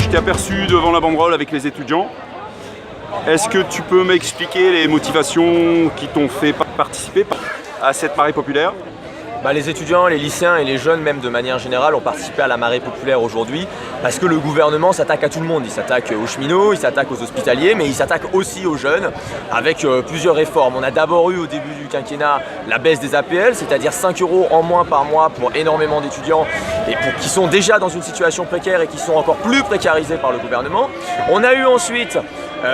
je t'ai aperçu devant la banderole avec les étudiants. Est-ce que tu peux m'expliquer les motivations qui t'ont fait participer à cette marée populaire ? Les étudiants, les lycéens et les jeunes même de manière générale ont participé à la marée populaire aujourd'hui parce que le gouvernement s'attaque à tout le monde. Il s'attaque aux cheminots, il s'attaque aux hospitaliers, mais il s'attaque aussi aux jeunes avec plusieurs réformes. On a d'abord eu au début du quinquennat la baisse des APL, c'est-à-dire 5 € en moins par mois pour énormément d'étudiants et qui sont déjà dans une situation précaire et qui sont encore plus précarisés par le gouvernement. On a eu ensuite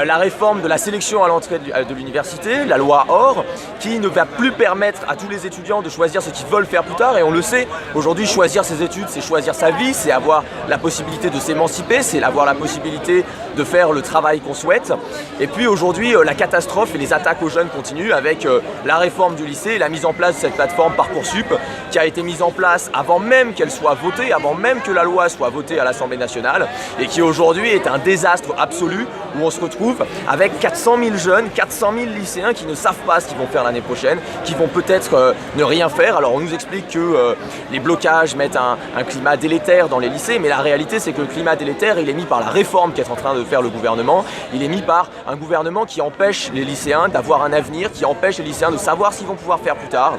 la réforme de la sélection à l'entrée de l'université, la loi OR, qui ne va plus permettre à tous les étudiants de choisir ce qu'ils veulent faire plus tard. Et on le sait, aujourd'hui, choisir ses études, c'est choisir sa vie, c'est avoir la possibilité de s'émanciper, c'est avoir la possibilité de faire le travail qu'on souhaite. Et puis aujourd'hui, la catastrophe et les attaques aux jeunes continuent avec la réforme du lycée et la mise en place de cette plateforme Parcoursup qui a été mise en place avant même qu'elle soit votée, avant même que la loi soit votée à l'Assemblée nationale et qui aujourd'hui est un désastre absolu où on se retrouve avec 400 000 jeunes, 400 000 lycéens qui ne savent pas ce qu'ils vont faire l'année prochaine, qui vont peut-être ne rien faire. Alors on nous explique que les blocages mettent un climat délétère dans les lycées, mais la réalité c'est que le climat délétère il est mis par la réforme qu'est en train de faire le gouvernement, il est mis par un gouvernement qui empêche les lycéens d'avoir un avenir, qui empêche les lycéens de savoir ce qu'ils vont pouvoir faire plus tard.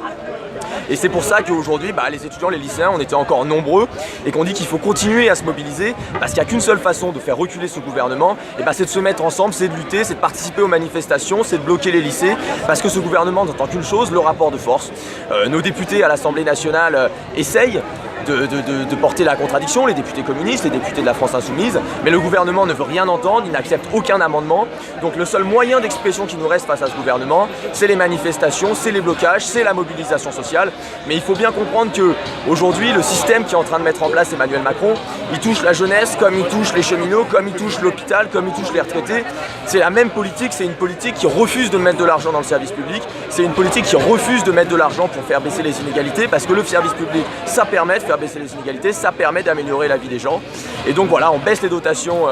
Et c'est pour ça qu'aujourd'hui, les étudiants, les lycéens, on était encore nombreux et qu'on dit qu'il faut continuer à se mobiliser parce qu'il n'y a qu'une seule façon de faire reculer ce gouvernement, c'est de se mettre ensemble, c'est de lutter, c'est de participer aux manifestations, c'est de bloquer les lycées parce que ce gouvernement n'entend qu'une chose, le rapport de force. Nos députés à l'Assemblée nationale essayent de porter la contradiction, les députés communistes, les députés de la France Insoumise, mais le gouvernement ne veut rien entendre, il n'accepte aucun amendement. Donc le seul moyen d'expression qui nous reste face à ce gouvernement, c'est les manifestations, c'est les blocages, c'est la mobilisation sociale. Mais il faut bien comprendre qu'aujourd'hui, le système qui est en train de mettre en place Emmanuel Macron, il touche la jeunesse comme il touche les cheminots, comme il touche l'hôpital, comme il touche les retraités. C'est la même politique, c'est une politique qui refuse de mettre de l'argent dans le service public, c'est une politique qui refuse de mettre de l'argent pour faire baisser les inégalités, parce que le service public, ça permet de faire baisser les inégalités, ça permet d'améliorer la vie des gens. Et donc voilà, on baisse les dotations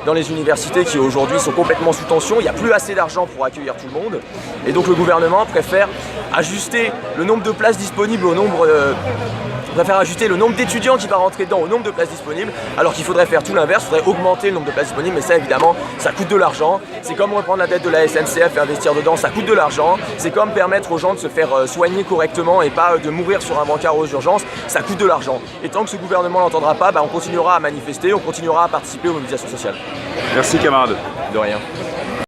dans les universités qui aujourd'hui sont complètement sous tension, il n'y a plus assez d'argent pour accueillir tout le monde. Et donc le gouvernement préfère ajuster le nombre de places disponibles au nombre ajuster le nombre d'étudiants qui va rentrer dedans au nombre de places disponibles, alors qu'il faudrait faire tout l'inverse, il faudrait augmenter le nombre de places disponibles, mais ça évidemment, ça coûte de l'argent. C'est comme reprendre la dette de la SNCF et investir dedans, ça coûte de l'argent. C'est comme permettre aux gens de se faire soigner correctement et pas de mourir sur un brancard aux urgences, ça coûte de l'argent. Et tant que ce gouvernement ne l'entendra pas, on continuera à manifester, on continuera à participer aux mobilisations sociales. Merci camarade. De rien.